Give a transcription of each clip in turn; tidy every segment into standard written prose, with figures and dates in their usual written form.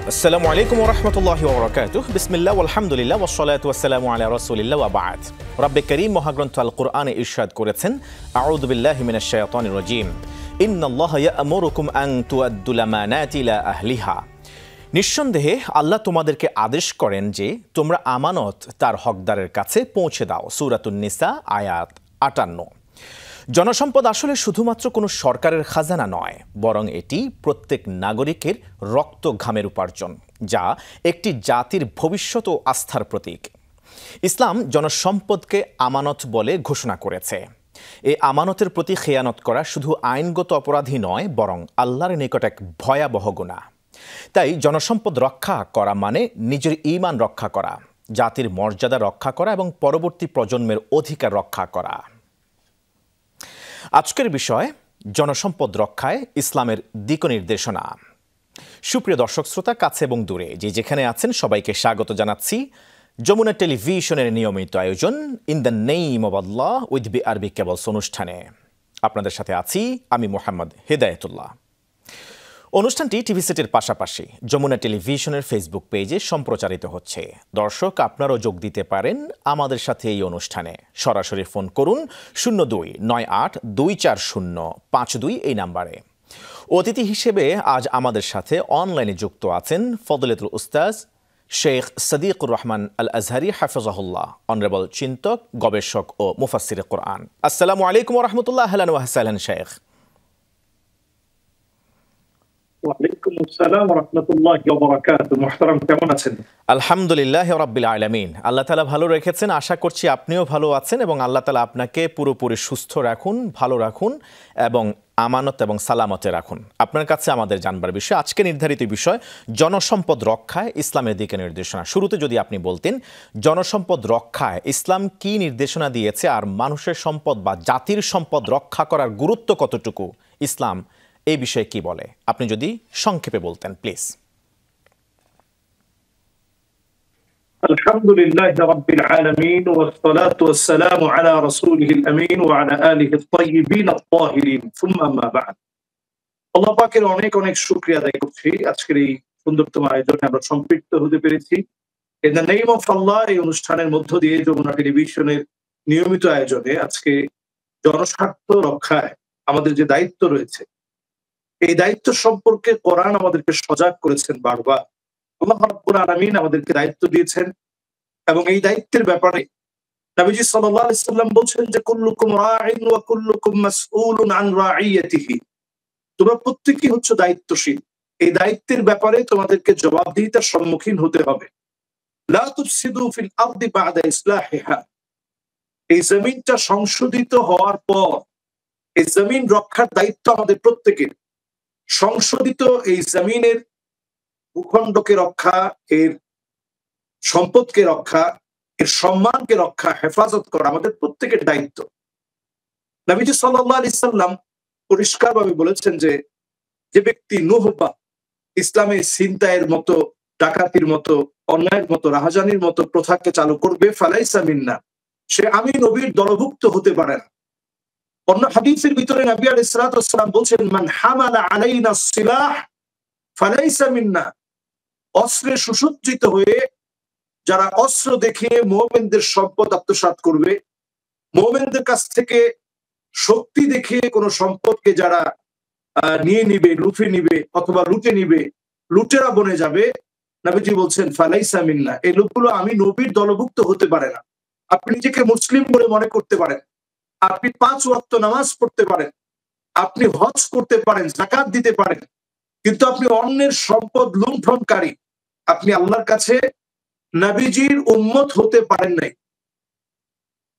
আসসালামু আলাইকুম ওয়া রাহমাতুল্লাহি ওয়া বারাকাতুহু বিসমিল্লাহ ওয়ালহামদুলিল্লাহ ওয়াসসালাতু ওয়াসসালামু আলা রাসূলিল্লাহ ওয়া বা'দ। রব্বে কারীম মহাগ্রন্থ আল কুরআনে ইরশাদ করেছেন, আউযু বিল্লাহি মিনাশ শাইতানির রাজীম, ইন্নাল্লাহা ইয়া'মুরুকুম আন তুআদ্দুল আমানাতি ইলা আহলিহা। নিঃসন্দেহে আল্লাহ তোমাদেরকে আদেশ করেন যে তোমরা আমানত তার হকদারের কাছে পৌঁছে দাও। সূরাতুন নিসা আয়াত ৫৮। জনসম্পদ আসলে শুধুমাত্র কোনো সরকারের খাজানা নয়, বরং এটি প্রত্যেক নাগরিকের রক্ত ঘামের উপার্জন, যা একটি জাতির ভবিষ্যৎ ও আস্থার প্রতীক। ইসলাম জনসম্পদকে আমানত বলে ঘোষণা করেছে। এই আমানতের প্রতি খেয়ানত করা শুধু আইনগত অপরাধী নয়, বরং আল্লাহর নিকট এক ভয়াবহ গুনাহ। তাই জনসম্পদ রক্ষা করা মানে নিজের ঈমান রক্ষা করা, জাতির মর্যাদা রক্ষা করা এবং পরবর্তী প্রজন্মের অধিকার রক্ষা করা। আজকের বিষয় জনসম্পদ রক্ষায় ইসলামের দিক নির্দেশনা। সুপ্রিয় দর্শক শ্রোতা, কাছে এবং দূরে যে যেখানে আছেন সবাইকে স্বাগত জানাচ্ছি যমুনা টেলিভিশনের নিয়মিত আয়োজন in the name of Allah with BRB cables অনুষ্ঠানে। আপনাদের সাথে আছি আমি মোহাম্মদ হেদায়েতুল্লাহ। অনুষ্ঠানটি টিভি সেটের পাশাপাশি যমুনা টেলিভিশনের ফেসবুক পেজে সম্প্রচারিত হচ্ছে। দর্শক, আপনারাও যোগ দিতে পারেন আমাদের সাথে এই অনুষ্ঠানে। সরাসরি ফোন করুন 0298-240-52 এই নাম্বারে। অতিথি হিসেবে আজ আমাদের সাথে অনলাইনে যুক্ত আছেন ফজলাতুল উস্তাজ শেখ সাদিকুর রহমান আল আজহারি হাফিজাহুল্লাহ, অনারেবল চিন্তক, গবেষক ও মুফাসসিরে কোরআন। আসসালামু আলাইকুম ওয়া রাহমাতুল্লাহ। আহলান ওয়া সাহলান শেখ। ওয়ালাইকুম আসসালাম ওয়া রাহমাতুল্লাহি ওয়া বারাকাতুহু। মুহতারাম, কেমন আছেন? আলহামদুলিল্লাহ রাব্বিল আলামিন। আল্লাহ তাআলা ভালো রেখেছেন, আশা করছি আপনিও ভালো আছেন এবং আল্লাহ তাআলা আপনাকে পুরোপুরি সুস্থ রাখুন, ভালো রাখুন এবং আমানত এবং সালামতে রাখুন। আপনার কাছে আমাদের জানবার বিষয়, আজকে নির্ধারিত বিষয় জনসম্পদ রক্ষায় ইসলামের দিকে নির্দেশনা। শুরুতে যদি আপনি বলতেন জনসম্পদ রক্ষায় ইসলাম কি নির্দেশনা দিয়েছে, আর মানুষের সম্পদ বা জাতির সম্পদ রক্ষা করার গুরুত্ব কতটুকু, ইসলাম এই বিষয়ে কি বলে, আপনি যদি সংক্ষেপে বলতেন প্লিজ। আলহামদুলিল্লাহি রাব্বিল আলামিন ওয়াসসালাতু ওয়াসসালামু আলা রাসূলিহিল আমিন ওয়া আলা আলিহি আত-তাইয়িবিন আত-তাহিরিন, সুম্মা আম্মা বা'দ। আল্লাহ পাকের অনেক অনেক শুকরিয়া আদায় করছি আজকের এই সুন্দরতম আয়োজনে আমরা সম্পৃক্ত হতে পেরেছি। ইন দ্য নেম অফ আল্লাহ এই অনুষ্ঠানের মধ্য দিয়ে যমুনা টেলিভিশনের নিয়মিত আয়োজনে আজকে জনস্বার্থ রক্ষায় আমাদের যে দায়িত্ব রয়েছে, এই দায়িত্ব সম্পর্কে কোরআন আমাদেরকে সজাগ করেছেন বারবার। আল্লাহ রাব্বুল আলামিন আমাদেরকে দায়িত্ব দিয়েছেন এবং এই দায়িত্বের ব্যাপারে নবীজি সাল্লাল্লাহু আলাইহি সাল্লাম বলছেন যে কুল্লুকুম রাঈন ওয়া কুল্লুকুম মাসউলুন আন রাঈয়াতিহি। তোমরা প্রত্যেকেই হচ্ছে দায়িত্বশীল, এই দায়িত্বের ব্যাপারে তোমাদেরকে জবাবদিহিতার সম্মুখীন হতে হবে। লা তুফসিদু ফিল আরদি বা'দা ইসলাহিহা। এই জমিনটা সংশোধিত হওয়ার পর এই জমিন রক্ষার দায়িত্ব আমাদের প্রত্যেকের। সংশোধিত এই জমিনের ভূখণ্ডকে রক্ষা, এর সম্পদকে রক্ষা, এর সম্মানকে রক্ষা, হেফাজত করা আমাদের প্রত্যেকের দায়িত্ব। নবীজি সাল্লাল্লাহু আলাইহি সাল্লাম পরিষ্কারভাবে বলেছেন যে যে ব্যক্তি নুহবা ইসলামে ছিনতাইয়ের মতো, ডাকাতির মতো, অন্যায়ের মতো, রাহাজানির মতো প্রথাকে চালু করবে, ফালাইসা মিন্না, সে আমি নবীর দলভুক্ত হতে পারে না। অন্য হাদিসের ভিতরে নবী আলাইহিস সালাতু ওয়াস সালাম বলছেন, মান হামালা আলাইনা সিলাহ ফালাইসা মিন্না। অস্ত্রে সুসজ্জিত হয়ে যারা অস্ত্র দেখে মুমিনদের সম্পদ আত্মসাৎ করবে, মুমিনদের কাছ থেকে শক্তি দেখে কোন সম্পদকে যারা নিয়ে নিবে, লুফে নিবে অথবা লুটে নিবে, লুটেরা বনে যাবে, নবীজি বলছেন ফালাইসা মিন্না, এই লোকগুলো আমি নবীর দলভুক্ত হতে পারে না। আপনি নিজেকে মুসলিম বলে মনে করতে পারেন, আপনি 5 ওয়াক্ত নামাজ পড়তে পারেন, আপনি হজ করতে পারেন, যাকাত দিতে পারেন, কিন্তু আপনি অন্যের সম্পদ লুণ্ঠনকারী, আপনি আল্লাহর কাছে নবীজির উম্মত হতে পারেন নাই।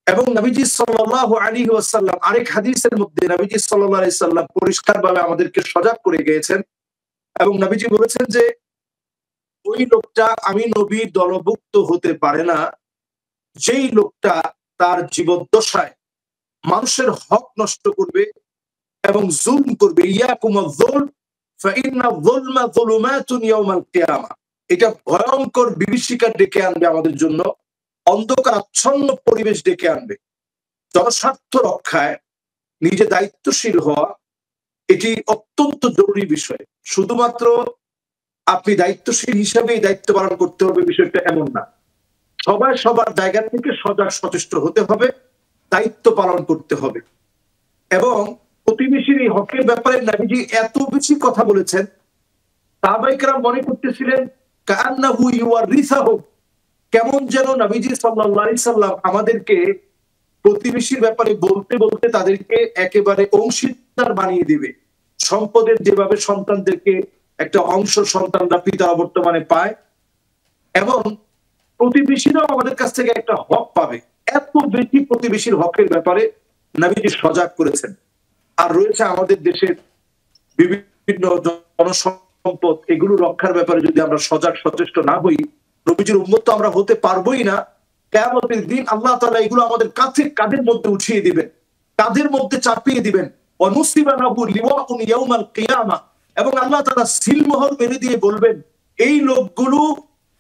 এবং নবীজি সাল্লাল্লাহু আলাইহি ওয়াসাল্লাম আরেক হাদিসের মধ্যে নবীজি সাল্লাল্লাহু আলাইহি সাল্লাম পরিষ্কারভাবে আমাদেরকে সজাগ করে গিয়েছেন এবং নবীজি বলেছেন যে ওই লোকটা আমি নবীর দলভুক্ত হতে পারে না যেই লোকটা তার জীবদ্দশায় মানুষের হক নষ্ট করবে এবং জুলম করবে। ইয়াকুমুয যুলম ফাইন্না যুলমা যুলুমাতুন ইয়াউমাল কিয়ামা। এটা ভয়ঙ্কর বিভীষিকা ডেকে আনবে আমাদের জন্য, অন্ধকার আচ্ছন্ন পরিবেশ ডেকে আনবে। জনস্বার্থ রক্ষায় নিজে দায়িত্বশীল হওয়া এটি অত্যন্ত জরুরি বিষয়। শুধুমাত্র আপনি দায়িত্বশীল হিসাবে এই দায়িত্ব পালন করতে হবে, বিষয়টা এমন না। সবাই সবার জায়গা থেকে সজাগ সচেষ্ট হতে হবে, দায়িত্ব পালন করতে হবে। এবং প্রতিবেশীর এই হকের ব্যাপারে নবীজি এত বেশি কথা বলেছেন, সাহাবায়ে-কেরাম মনে করতেছিলেন কান্নাহু ইউয়ারিসাহু, কেমন যেন নবীজি সাল্লাল্লাহু আলাইহি সাল্লাম আমাদেরকে প্রতিবেশীর ব্যাপারে বলতে বলতে তাদেরকে একেবারে অংশীদার বানিয়ে দিবে। সম্পদের যেভাবে সন্তানদেরকে একটা অংশ সন্তানরা পিতারা বর্তমানে পায়, এবং প্রতিবেশীরাও আমাদের কাছ থেকে একটা হক পাবে। এত বেশি প্রতিবেশীর হকের ব্যাপারে নবীজি সজাগ করেছেন। আর রয়েছে আমাদের দেশের বিভিন্ন জনসম্পদ, এগুলো রক্ষার ব্যাপারে যদি আমরা সজাগ সচেষ্ট না হই, নবীজির উম্মত তো আমরা হতে পারবোই না। কিয়ামতের দিন আল্লাহ তাআলা এগুলো আমাদের কাছে কাঁধের মধ্যে উঠিয়ে দিবেন, কাঁধের মধ্যে চাপিয়ে দিবেন। ওয়ানুসিবা লাহু লিওয়াউন ইয়াউমাল কিয়ামা, এবং আল্লাহ তাআলা সিলমোহর মেরে দিয়ে বলবেন, এই লোকগুলো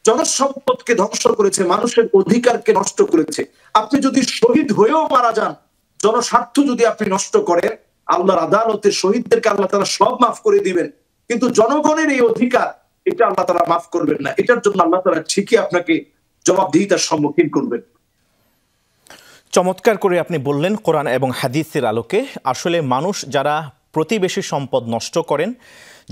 জনসম্পদকে ধ্বংস করেছে, মানুষের অধিকারকে নষ্ট করেছে। আপনি যদি শহীদ হয়েও মারা যান, জনস্বার্থ যদি আপনি নষ্ট করেন, আল্লাহর আদালতে শহীদদেরকে আল্লাহ তাআলা সব মাফ করে দিবেন, কিন্তু জনগণের এই অধিকার, এটা আল্লাহ তাআলা মাফ করবেন না। এটার জন্য আল্লাহ তাআলা ঠিকই আপনাকে জবাবদিহিতার সম্মুখীন করবেন। চমৎকার করে আপনি বললেন কোরআন এবং হাদিসের আলোকে। আসলে মানুষ যারা প্রতিবেশী সম্পদ নষ্ট করেন,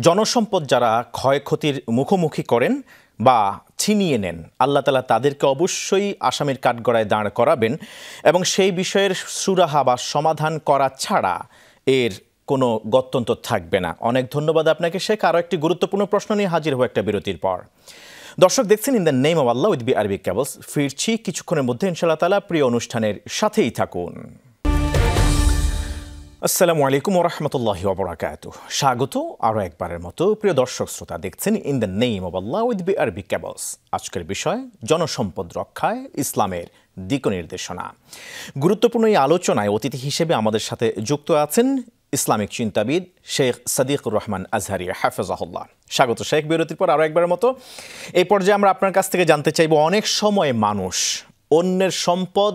জনসম্পদ যারা ক্ষয়ক্ষতির মুখোমুখি করেন বা ছিনিয়ে নেন, আল্লাহ তাআলা তাদেরকে অবশ্যই আসামির কাঠগড়ায় দাঁড় করাবেন, এবং সেই বিষয়ের সুরাহা বা সমাধান করা ছাড়া এর কোনো গত্যন্তর থাকবে না। অনেক ধন্যবাদ আপনাকে শেখ। আরও একটি গুরুত্বপূর্ণ প্রশ্ন নিয়ে হাজির হওয়া একটা বিরতির পর। দর্শক দেখছেন in the name of Allah with BRB cables. ফিরছি কিছুক্ষণের মধ্যে ইনশাআল্লাহ তাআলা। প্রিয় অনুষ্ঠানের সাথেই থাকুন। আসসালামু আলাইকুম ওয়া রাহমাতুল্লাহি ওয়া বারাকাতুহু। স্বাগত আরও একবারের মতো প্রিয় দর্শক শ্রোতা, দেখছেন in the name of Allah with BRB cables. আজকের বিষয় জনসম্পদ রক্ষায় ইসলামের দিক নির্দেশনা। গুরুত্বপূর্ণ এই আলোচনায় অতিথি হিসেবে আমাদের সাথে যুক্ত আছেন ইসলামিক চিন্তাবিদ শেখ সাদিকুর রহমান আজহারী হাফেজাহুল্লাহ। স্বাগত শেখ। বিরতির পর আরও একবারের মতো এই পর্যায়ে আমরা আপনার কাছ থেকে জানতে চাইব, অনেক সময় মানুষ অন্যের সম্পদ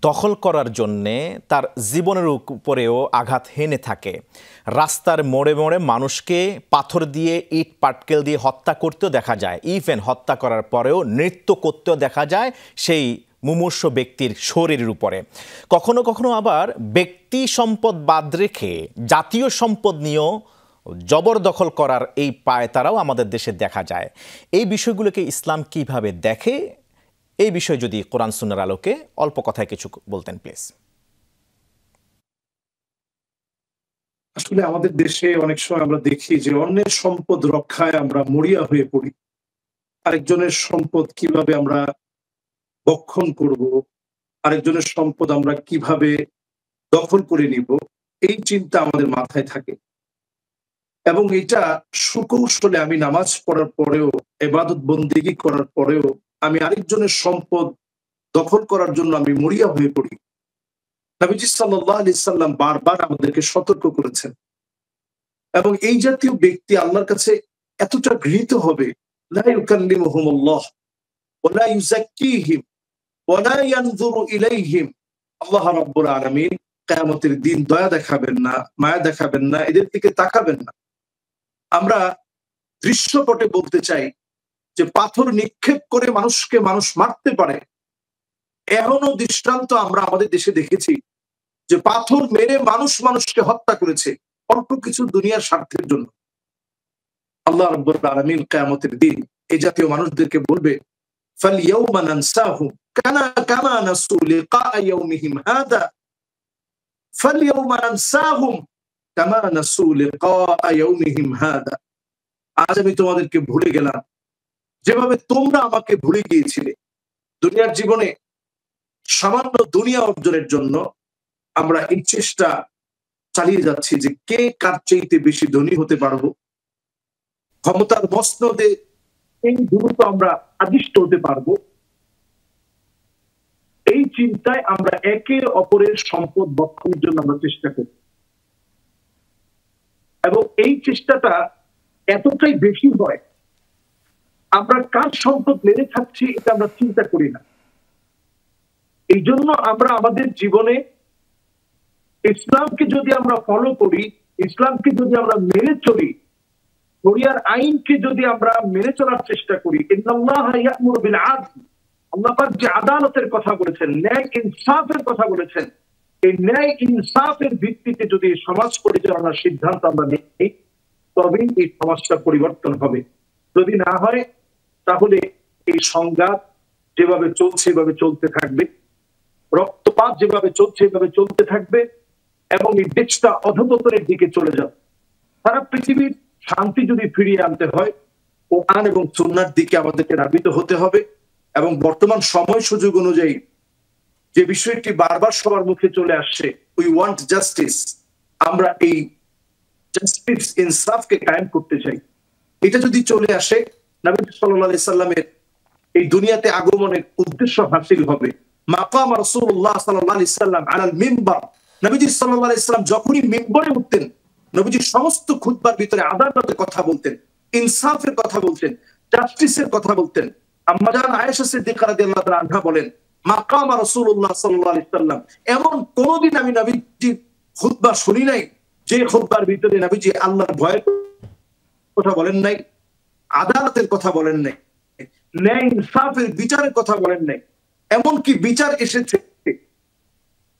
দখল করার জন্যে তার জীবনের উপরেও আঘাত হেনে থাকে। রাস্তার মোড়ে মোড়ে মানুষকে পাথর দিয়ে, ইট পাটকেল দিয়ে হত্যা করতেও দেখা যায়। ইভেন হত্যা করার পরেও নৃত্য করতেও দেখা যায় সেই মুমূর্ষ ব্যক্তির শরীরের উপরে। কখনো কখনো আবার ব্যক্তি সম্পদ বাদ রেখে জাতীয় সম্পদ নিয়েও জবরদখল করার এই পায়তারাও আমাদের দেশে দেখা যায়। এই বিষয়গুলোকে ইসলাম কিভাবে দেখে, এই বিষয়ে যদি কোরআন সুন্নাহর আলোকে অল্প কথায় কিছু বলতেন প্লিজ। আসলে আমাদের দেশে অনেক সময় আমরা দেখি যে অন্যের সম্পদ রক্ষায় আমরা মরিয়া হয়ে পড়ি। আরেকজনের সম্পদ কিভাবে আমরা বক্ষণ করব, আরেকজনের সম্পদ আমরা কিভাবে দখল করে নিব, এই চিন্তা আমাদের মাথায় থাকে। এবং এটা সুকৌশলে আমি নামাজ পড়ার পরেও, ইবাদত বন্দেগী করার পরেও আমি আরেকজনের সম্পদ দখল করার জন্য আমি মরিয়া হয়ে পড়ি। নবীজি সাল্লাল্লাহু আলাইহি সাল্লাম বারবার আমাদেরকে সতর্ক করেছেন। এবং এই জাতীয় ব্যক্তি আল্লাহর কাছে এতটা ঘৃণিত হবে, লা ইউকাল্লিমুহুমুল্লাহ ওয়া লা ইউযাক্কিহিম ওয়া লা ইয়ানজুরু ইলাইহিম। আল্লাহ রাব্বুল আলামিন কিয়ামতের দিন দয়া দেখাবেন না, মায়া দেখাবেন না, এদের দিকে তাকাবেন না। আমরা দৃশ্যপটে বলতে চাই যে পাথর নিক্ষেপ করে মানুষকে মানুষ মারতে পারে, এখনো দৃষ্টান্ত আমরা আমাদের দেশে দেখেছি যে পাথর মেরে মানুষ মানুষকে হত্যা করেছে অল্প কিছু দুনিয়ার স্বার্থের জন্য। আল্লাহ রাব্বুল আলামিন কিয়ামতের দিন এই জাতীয় মানুষদেরকে বলবে, ফালইয়াউমা নানসাহুম কামা নাসু লিকা ইয়াউমিহিম হাদা, ফালইয়াউমা নানসাহুম কামা নাসু লিকা ইয়াউমিহিম হাদা। আজ আমি তোমাদেরকে ভুলে গেলাম যেভাবে তোমরা আমাকে ভুলে গিয়েছিলে। দুনিয়ার জীবনে সামান্য দুনিয়া অর্জনের জন্য আমরা এই চেষ্টা চালিয়ে যাচ্ছি যে কে কার চাইতে বেশি ধনী হতে পারবো, ক্ষমতার মসনদে এই দ্রুত আমরা আদিষ্ট হতে পারবো। এই চিন্তায় আমরা একে অপরের সম্পদ বক্ষণের জন্য আমরা চেষ্টা করি, এবং এই চেষ্টাটা এতটাই বেশি হয় আমরা কার সম্পদ মেরে খাচ্ছি এটা আমরা চিন্তা করি না। এই জন্য আমরা আমাদের জীবনে ইসলামকে যদি আমরা ফলো করি, ইসলামকে যদি আমরা মেনে চলি, শরিয়ার আইনকে যদি আমরা মেনে চলার চেষ্টা করি, ইন্নাল্লাহা ইয়া'মুরু বিল আদল, আল্লাহ পাক যে আদালতের কথা বলেছেন, ন্যায় ইনসাফের কথা বলেছেন, এই ন্যায় ইনসাফের ভিত্তিতে যদি সমাজ পরিচালনার সিদ্ধান্ত আমরা নিই, তবেই এই সমাজটা পরিবর্তন হবে। যদি না হয় তাহলে এই সংঘাত যেভাবে চলছে এভাবে চলতে থাকবে, রক্তপাত যেভাবে চলছে এভাবে চলতে থাকবে, এবং এই দেশটা অধঃপতনের দিকে চলে যাবে। সারা পৃথিবীর শান্তি যদি ফিরিয়ে আনতে হয়, কোরআন এবং সুন্নাহর দিকে আমাদেরকে ধাবিত হতে হবে। এবং বর্তমান সময় সুযোগ অনুযায়ী যে বিষয়টি বারবার সবার মুখে চলে আসছে, উই ওয়ান্ট জাস্টিস, আমরা এই জাস্টিস ইনসাফকে কায়েম করতে চাই। এটা যদি চলে আসে, নবী সাল্লাল্লাহু আলাইহি সাল্লামের এই দুনিয়াতে আগমনের উদ্দেশ্য হাসিল হবে। মাকাম রাসূলুল্লাহ সাল্লাল্লাহু আলাইহি সাল্লাম আলাল মিম্বার, নবীজি সাল্লাল্লাহু আলাইহি সাল্লাম যখনই মিম্বরে উঠতেন, নবীজি সমস্ত খুতবার ভিতরে আদালতের কথা বলতেন, ইনসাফের কথা বলতেন, জাস্টিসের কথা বলতেন। আম্মা জান আয়েশা সিদ্দিকা রাদিয়াল্লাহু তাআলা আনহা বলেন, মাকাম রাসূলুল্লাহ সাল্লাল্লাহু আলাইহি সাল্লাম, এমন কোনদিন আমি নবীজির খুতবা শুনি নাই যে খুতবার ভিতরে নবীজি আল্লাহর ভয়ের কথা বলেন নাই, আদালতের কথা বলেন নাই, ন্যায় ইনসাফের বিচারের কথা বলেন নাই। এমনকি বিচার এসেছে,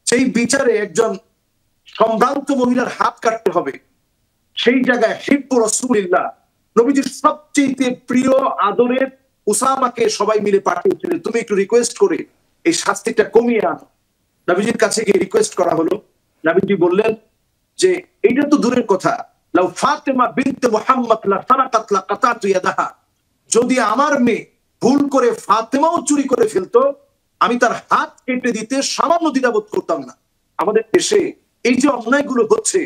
সেই বিচারে একজন সম্ভ্রান্ত মহিলার হাত কাটতে হবে, সেই জায়গায় হিব্বু রাসূলিল্লাহ, নবীজির সবচেয়ে প্রিয় আদরের উসামাকে সবাই মিলে পাঠিয়েছিলেন, তুমি একটু রিকোয়েস্ট করে এই শাস্তিটা কমিয়ে আনো। নবীজির কাছে গিয়ে রিকোয়েস্ট করা হলো। নবীজি বললেন যে এটা তো দূরের কথা, লাউ ফাতেমা বিনতে মুহাম্মদ লা সারাকাত লা কাতাতু ইয়াদাহা, যদি আমার মেয়ে ভুল করে ফাতেমাও চুরি করে ফেলতো, আমি তার হাত কেটে দিতে সামান্য দ্বিধাবোধ করতাম না। আমাদের দেশে এই যে অন্যায়গুলো হচ্ছে,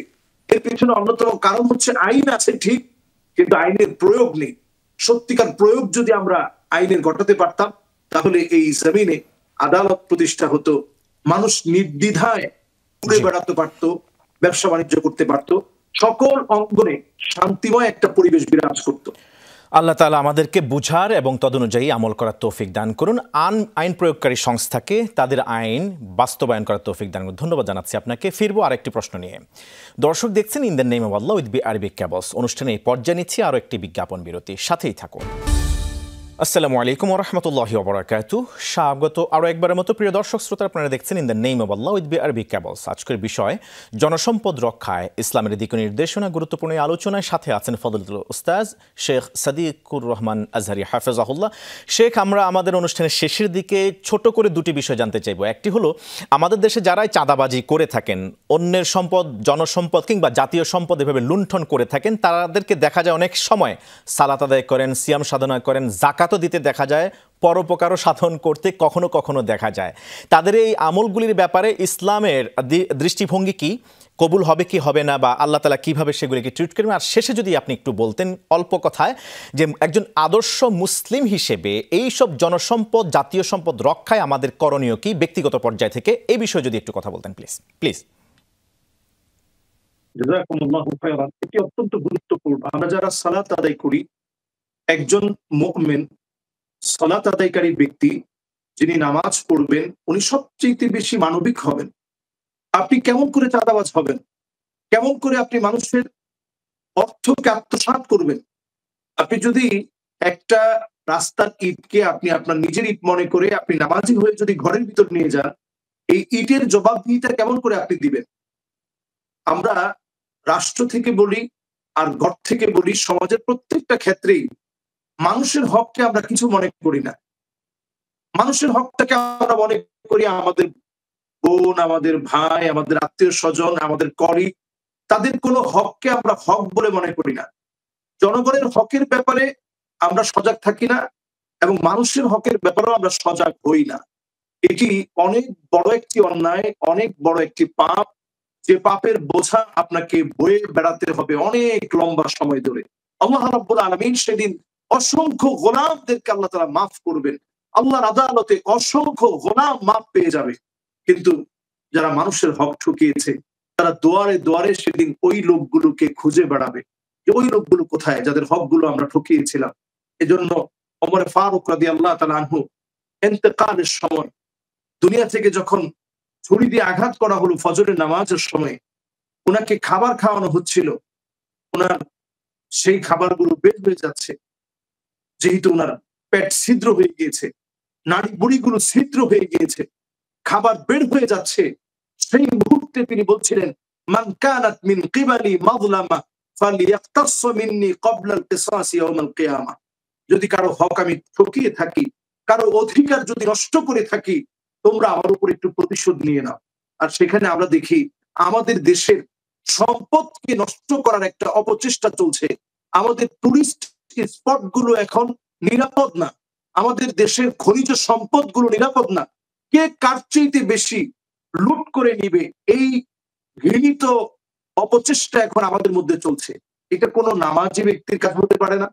এর পেছনে অন্যতম কারণ হচ্ছে আইন আছে ঠিক, কিন্তু আইনের প্রয়োগ নেই। সত্যিকার প্রয়োগ যদি আমরা আইনের ঘটাতে পারতাম, তাহলে এই জমিনে আদালত প্রতিষ্ঠা হতো, মানুষ নির্দ্বিধায় ঘুরে বেড়াতে পারত, ব্যবসা বাণিজ্য করতে পারত, সকল অঙ্গনে শান্তিময় একটা পরিবেশ বিরাজ করত। আল্লাহ তাআলা আমাদেরকে বুঝার এবং তদনুযায়ী আমল করার তৌফিক দান করুন। আইন প্রয়োগকারী সংস্থাকে তাদের আইন বাস্তবায়ন করার তৌফিক দান করুন। ধন্যবাদ জানাচ্ছি আপনাকে। ফিরবো আরেকটি প্রশ্ন নিয়ে। দর্শক দেখছেন in the name of Allah with Arabic cables অনুষ্ঠানে এই পর্যায়ে নিচ্ছি আরও একটি বিজ্ঞাপন বিরতি, সাথেই থাকুন। আসসালামু আলাইকুম ওয়া রাহমাতুল্লাহি ওয়া বারাকাতুহু। স্বাগত আরও একবারের মতো প্রিয় দর্শক শ্রোতা, আপনারা দেখছেন in the name of Allah with Arabic cables. আজকের বিষয় জনসম্পদ রক্ষায় ইসলামের দিক নির্দেশনা, গুরুত্বপূর্ণ আলোচনায় সাথে আছেন ফজলতুল উস্তাজ শেখ সাদিকুর রহমান আজহারি হাফেজাহুল্লাহ। শেখ, আমরা আমাদের অনুষ্ঠানের শেষের দিকে ছোট করে দুটি বিষয় জানতে চাইব। একটি হলো, আমাদের দেশে যারাই চাঁদাবাজি করে থাকেন, অন্যের সম্পদ, জনসম্পদ কিংবা জাতীয় সম্পদ এভাবে লুণ্ঠন করে থাকেন, তাদেরকে দেখা যায় অনেক সময় সালাত আদায় করেন, সিয়াম সাধনা করেন, জাকাতও দিতে দেখা যায়, পরোপকারও সাধন করতে কখনো কখনো দেখা যায়। তাদের এই আমলগুলির ব্যাপারে ইসলামের দৃষ্টিভঙ্গি কি, কবুল হবে কি হবে না, বা আল্লাহ তাআলা কিভাবে সেগুলিকে ট্রিট করবেন? আর শেষে যদি আপনি একটু বলতেন অল্প কথায় যে একজন আদর্শ মুসলিম হিসেবে এই সব জনসম্পদ, জাতীয় সম্পদ রক্ষায় আমাদের করণীয় কি ব্যক্তিগত পর্যায় থেকে, এই বিষয়ে যদি একটু কথা বলতেন প্লিজ প্লিজ। জাযাকুমুল্লাহু খায়রান। এটি অত্যন্ত গুরুত্বপূর্ণ। আমরা যারা সালাত আদায় করি, একজন মুমিন সালাত আদায়কারী ব্যক্তি যিনি নামাজ পড়বেন, উনি সবচেয়ে বেশি মানবিক হবেন। আপনি কেমন করে চাঁদাবাজ হবেন? কেমন করে আপনি মানুষের অর্থকে আত্মসাৎ করবেন? আপনি যদি একটা রাস্তার ইটকে আপনি আপনার নিজের ইট মনে করে আপনি নামাজি হয়ে যদি ঘরের ভিতর নিয়ে যান, এই ইটের জবাবদিহিতা কেমন করে আপনি দিবেন? আমরা রাষ্ট্র থেকে বলি আর ঘর থেকে বলি, সমাজের প্রত্যেকটা ক্ষেত্রেই মানুষের হককে আমরা কিছু মনে করি না। মানুষের হকটাকে আমরা মনে করি আমাদের বোন, আমাদের ভাই, আমাদের আত্মীয় স্বজন, আমাদের কলিগ, তাদের কোনো হককে আমরা হক বলে মনে করি না। জনগণের হকের ব্যাপারে আমরা সজাগ থাকি না, এবং মানুষের হকের ব্যাপারেও আমরা সজাগ হই না। এটি অনেক বড় একটি অন্যায়, অনেক বড় একটি পাপ, যে পাপের বোঝা আপনাকে বয়ে বেড়াতে হবে অনেক লম্বা সময় ধরে। আল্লাহ রাব্বুল আলামিন সেদিন অসংখ্য গোলামদেরকে আল্লাহ তাআলা মাফ করবেন। আল্লাহর আদালতে অসংখ্য গোলাম মাফ পেয়ে যাবে। কিন্তু যারা মানুষের হক ঠকিয়েছে, তারা দুয়ারে দুয়ারে সেদিন ওই লোকগুলোকে খুঁজে বেড়াবে যে ওই লোকগুলো কোথায়, যাদের হকগুলো আমরা ঠকিয়েছিলাম। এজন্য ওমর ফারুক রাদিয়াল্লাহু তাআলা আনহু ইন্তেকালের সময়, দুনিয়া থেকে যখন ছুরি দিয়ে আঘাত করা হলো ফজরের নামাজের সময়, ওনাকে খাবার খাওয়ানো হচ্ছিল, ওনার সেই খাবারগুলো বের হয়ে যাচ্ছে, যেহেতু ওনার পেট ছিদ্র হয়ে গিয়েছে, নাড়ি বুড়িগুলো ছিদ্র হয়ে গিয়েছে, খাবার বের হয়ে যাচ্ছে। সেই মুহূর্তে তিনি বলছিলেন, মান কানাত মিন কিবালি মাযলামা ফালিয়াক্তাস মিন্নি ক্বাবলা আল কিসাস ইয়াউম আল কিয়ামা। যদি কারো হক আমি ঠকিয়ে থাকি, কারো অধিকার যদি নষ্ট করে থাকি, তোমরা আমার উপর একটু প্রতিশোধ নিয়ে নাও। আর সেখানে আমরা দেখি আমাদের দেশের সম্পদকে নষ্ট করার একটা অপচেষ্টা চলছে। আমাদের টুরিস্ট স্পট গুলো এখন নিরাপদ না, আমাদের দেশের খনিজ সম্পদ গুলো নিরাপদ না। কে কার চাইতে বেশি লুট করে নিবে, এই ঘৃণিত অপচেষ্টা এখন আমাদের মধ্যে চলছে। এটা কোনো নামাজি ব্যক্তির কাজ হতে পারে না।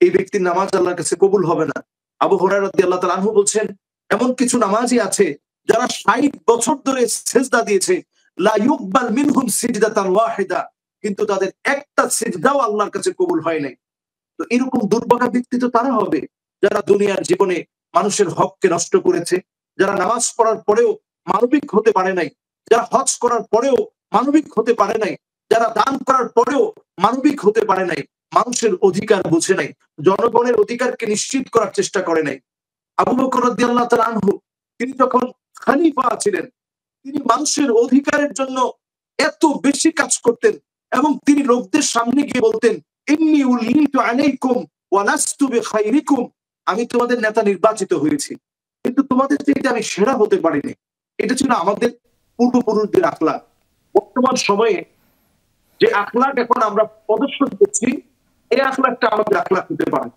এই ব্যক্তির নামাজ আল্লাহর কাছে কবুল হবে না। আবু হুরায়রা রাদিয়াল্লাহু তাআলা আনহু বলছেন, এমন কিছু নামাজি আছে যারা ৬০ বছর ধরে সিজদা দিয়েছে, লা ইউকবাল মিনহুম সিজদাতান ওয়াহিদা, কিন্তু তাদের একটা সিজদাও আল্লাহর কাছে কবুল হয় নাই। তো এরকম দুর্ভাগা ব্যক্তি তো তারা হবে যারা দুনিয়ার জীবনে মানুষের হককে নষ্ট করেছে, যারা নামাজ পড়ার পরেও মানবিক হতে পারে নাই, যারা হজ করার পরেও মানবিক হতে পারে নাই, যারা দান করার পরেও মানবিক হতে পারে নাই, মানুষের অধিকার বুঝে নাই, জনগণের অধিকারকে নিশ্চিত করার চেষ্টা করে নাই। আবু বকর রাদিয়াল্লাহু তাআলা আনহু তিনি যখন খলিফা ছিলেন, তিনি মানুষের অধিকারের জন্য এত বেশি কাজ করতেন এবং তিনি লোকদের সামনে গিয়ে বলতেন, ইন্নী উল্লিতু আলাইকুম ওয়া লাস্তু বিখাইরিকুম, আমি তোমাদের নেতা নির্বাচিত হয়েছি, কিন্তু তোমাদের চাইতে আমি সেরা হতে পারিনি। এটা ছিল আমাদের পূর্বপুরুষদের আখলাক। বর্তমান সময়ে যে আখলাক এখন আমরা প্রদর্শন করছি, এই আখলাকটা আমাদের আখলাক হতে পারে।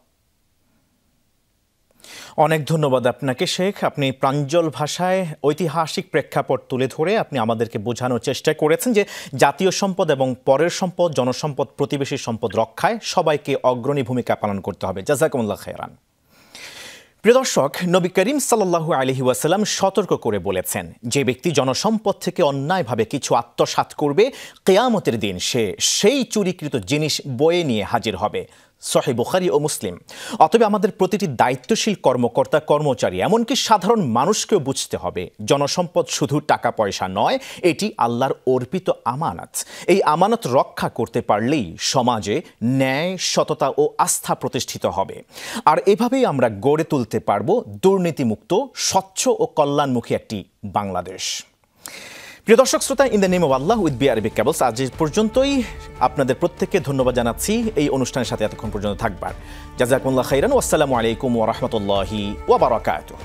অনেক ধন্যবাদ আপনাকে শেখ। আপনি প্রাঞ্জল ভাষায় ঐতিহাসিক প্রেক্ষাপট তুলে ধরে আপনি আমাদেরকে বোঝানোর চেষ্টা করেছেন যে জাতীয় সম্পদ এবং পরের সম্পদ, জনসম্পদ, প্রতিবেশী সম্পদ রক্ষায় সবাইকে অগ্রণী ভূমিকা পালন করতে হবে। জাযাকুমুল্লাহ খায়রান। প্রিয় দর্শক, নবী করিম সাল্লাল্লাহু আলাইহি ওয়াসাল্লাম সতর্ক করে বলেছেন, যে ব্যক্তি জনসম্পদ থেকে অন্যায়ভাবে কিছু আত্মসাৎ করবে, কিয়ামতের দিন সে সেই চুরিকৃত জিনিস বয়ে নিয়ে হাজির হবে। সহিহ বুখারী ও মুসলিম। অতএব আমাদের প্রতিটি দায়িত্বশীল কর্মকর্তা, কর্মচারী, এমনকি সাধারণ মানুষকেও বুঝতে হবে, জনসম্পদ শুধু টাকা পয়সা নয়, এটি আল্লাহর অর্পিত আমানত। এই আমানত রক্ষা করতে পারলেই সমাজে ন্যায়, সততা ও আস্থা প্রতিষ্ঠিত হবে। আর এভাবেই আমরা গড়ে তুলতে পারব দুর্নীতিমুক্ত, স্বচ্ছ ও কল্যাণমুখী একটি বাংলাদেশ। প্রিয় দর্শক শ্রোতা, in the name of Allah with BRB cables, আজ পর্যন্তই। আপনাদের প্রত্যেককে ধন্যবাদ জানাচ্ছি এই অনুষ্ঠানের সাথে এতক্ষণ পর্যন্ত থাকবার। জাযাকুমুল্লাহ খাইরান। ওয়াসসালামু আলাইকুম ওয়া রাহমাতুল্লাহি ওয়া বারাকাতুহু।